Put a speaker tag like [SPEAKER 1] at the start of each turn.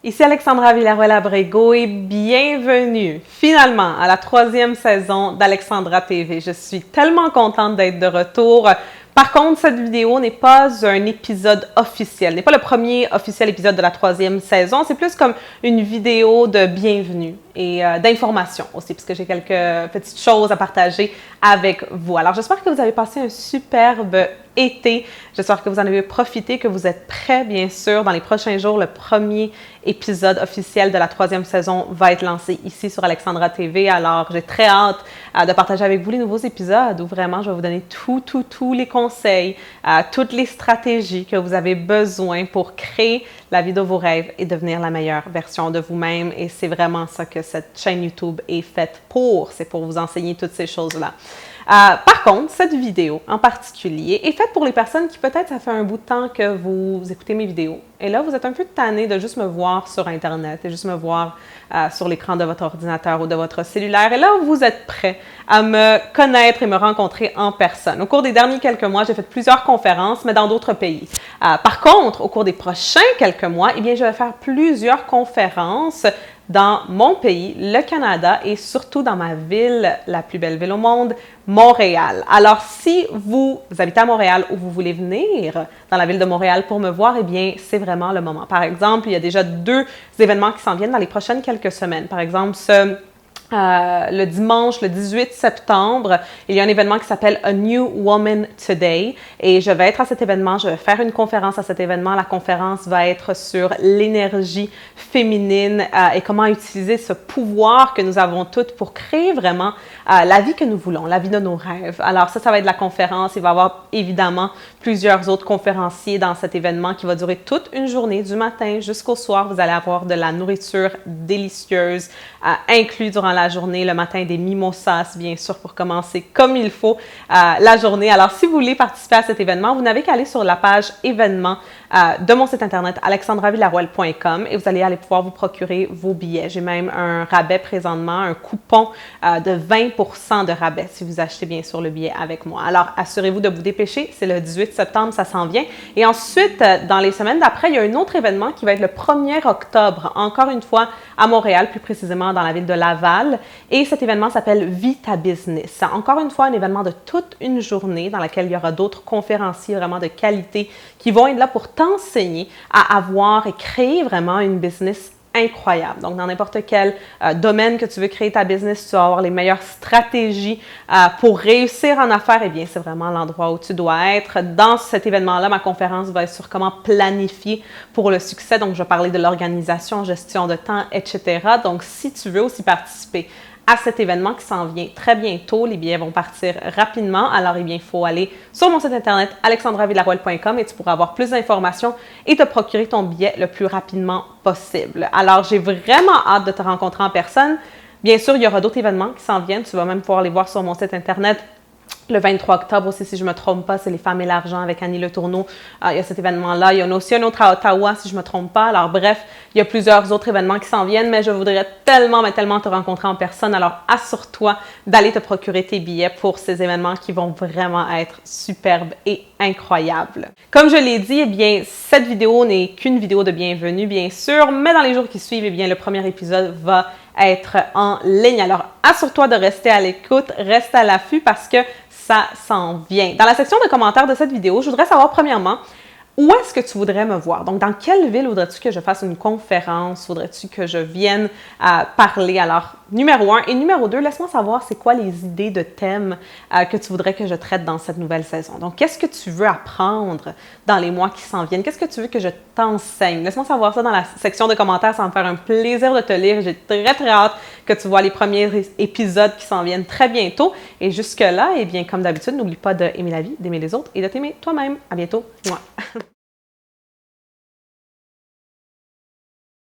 [SPEAKER 1] Ici Alexandra Villaroel-Abrego et bienvenue finalement à la 3e saison d'Alexandra TV. Je suis tellement contente d'être de retour. Par contre, cette vidéo n'est pas un épisode officiel, n'est pas le premier officiel épisode de la 3e saison. C'est plus comme une vidéo de bienvenue et d'information aussi, puisque j'ai quelques petites choses à partager avec vous. Alors, j'espère que vous avez passé un superbe été. J'espère que vous en avez profité, que vous êtes prêts, bien sûr. Dans les prochains jours, le premier épisode officiel de la 3e saison va être lancé ici sur Alexandra TV. Alors, j'ai très hâte de partager avec vous les nouveaux épisodes où vraiment, je vais vous donner tous les conseils, toutes les stratégies que vous avez besoin pour créer la vie de vos rêves et devenir la meilleure version de vous-même. Et c'est vraiment ça que cette chaîne YouTube est faite pour. C'est pour vous enseigner toutes ces choses-là. Par contre, cette vidéo en particulier est faite pour les personnes qui peut-être ça fait un bout de temps que vous écoutez mes vidéos. Et là, vous êtes un peu tanné de juste me voir sur Internet et juste me voir sur l'écran de votre ordinateur ou de votre cellulaire. Et là, vous êtes prêt à me connaître et me rencontrer en personne. Au cours des derniers quelques mois, j'ai fait plusieurs conférences, mais dans d'autres pays. Par contre, au cours des prochains quelques mois, eh bien, je vais faire plusieurs conférences dans mon pays, le Canada, et surtout dans ma ville, la plus belle ville au monde, Montréal. Alors, si vous habitez à Montréal ou vous voulez venir dans la ville de Montréal pour me voir, eh bien, c'est vraiment le moment. Par exemple, il y a déjà 2 événements qui s'en viennent dans les prochaines quelques semaines. Par exemple, le dimanche, le 18 septembre, il y a un événement qui s'appelle A New Woman Today et je vais être à cet événement, je vais faire une conférence à cet événement. La conférence va être sur l'énergie féminine et comment utiliser ce pouvoir que nous avons toutes pour créer vraiment la vie que nous voulons, la vie de nos rêves. Alors ça va être la conférence. Il va y avoir évidemment plusieurs autres conférenciers dans cet événement qui va durer toute une journée, du matin jusqu'au soir. Vous allez avoir de la nourriture délicieuse inclus durant la journée, le matin des mimosas, bien sûr, pour commencer comme il faut la journée. Alors, si vous voulez participer à cet événement, vous n'avez qu'à aller sur la page événements de mon site internet alexandravillaroel.com et vous allez aller pouvoir vous procurer vos billets. J'ai même un rabais présentement, un coupon de 20% de rabais si vous achetez bien sûr le billet avec moi. Alors, assurez-vous de vous dépêcher. C'est le 18 septembre, ça s'en vient. Et ensuite, dans les semaines d'après, il y a un autre événement qui va être le 1er octobre, encore une fois à Montréal, plus précisément dans la ville de Laval. Et cet événement s'appelle Vis ta business. Encore une fois, un événement de toute une journée dans laquelle il y aura d'autres conférenciers vraiment de qualité qui vont être là pour t'enseigner à avoir et créer vraiment une business incroyable. Donc, dans n'importe quel domaine que tu veux créer ta business, tu vas avoir les meilleures stratégies pour réussir en affaires. Eh bien, c'est vraiment l'endroit où tu dois être. Dans cet événement-là, ma conférence va être sur comment planifier pour le succès. Donc, je vais parler de l'organisation, gestion de temps, etc. Donc, si tu veux aussi participer à cet événement qui s'en vient très bientôt. Les billets vont partir rapidement. Alors, eh bien, il faut aller sur mon site internet alexandravillaroel.com et tu pourras avoir plus d'informations et te procurer ton billet le plus rapidement possible. Alors, j'ai vraiment hâte de te rencontrer en personne. Bien sûr, il y aura d'autres événements qui s'en viennent. Tu vas même pouvoir les voir sur mon site internet. Le 23 octobre aussi, si je ne me trompe pas, c'est les femmes et l'argent avec Annie Le Tourneau. Il y a cet événement-là. Il y en a aussi un autre à Ottawa, si je ne me trompe pas. Alors bref, il y a plusieurs autres événements qui s'en viennent, mais je voudrais tellement te rencontrer en personne. Alors assure-toi d'aller te procurer tes billets pour ces événements qui vont vraiment être superbes et incroyables. Comme je l'ai dit, eh bien, cette vidéo n'est qu'une vidéo de bienvenue, bien sûr, mais dans les jours qui suivent, eh bien, le premier épisode va être en ligne. Alors assure-toi de rester à l'écoute, reste à l'affût parce que ça s'en vient. Dans la section de commentaires de cette vidéo, je voudrais savoir premièrement, où est-ce que tu voudrais me voir? Donc, dans quelle ville voudrais-tu que je fasse une conférence? Voudrais-tu que je vienne parler? Alors, numéro 1 et numéro 2, laisse-moi savoir c'est quoi les idées de thèmes que tu voudrais que je traite dans cette nouvelle saison. Donc, qu'est-ce que tu veux apprendre dans les mois qui s'en viennent? Qu'est-ce que tu veux que je t'enseigne? Laisse-moi savoir ça dans la section de commentaires, ça va me faire un plaisir de te lire. J'ai très hâte que tu vois les premiers épisodes qui s'en viennent très bientôt. Et jusque-là, eh bien, comme d'habitude, n'oublie pas d'aimer la vie, d'aimer les autres et de t'aimer toi-même. À bientôt. Moi.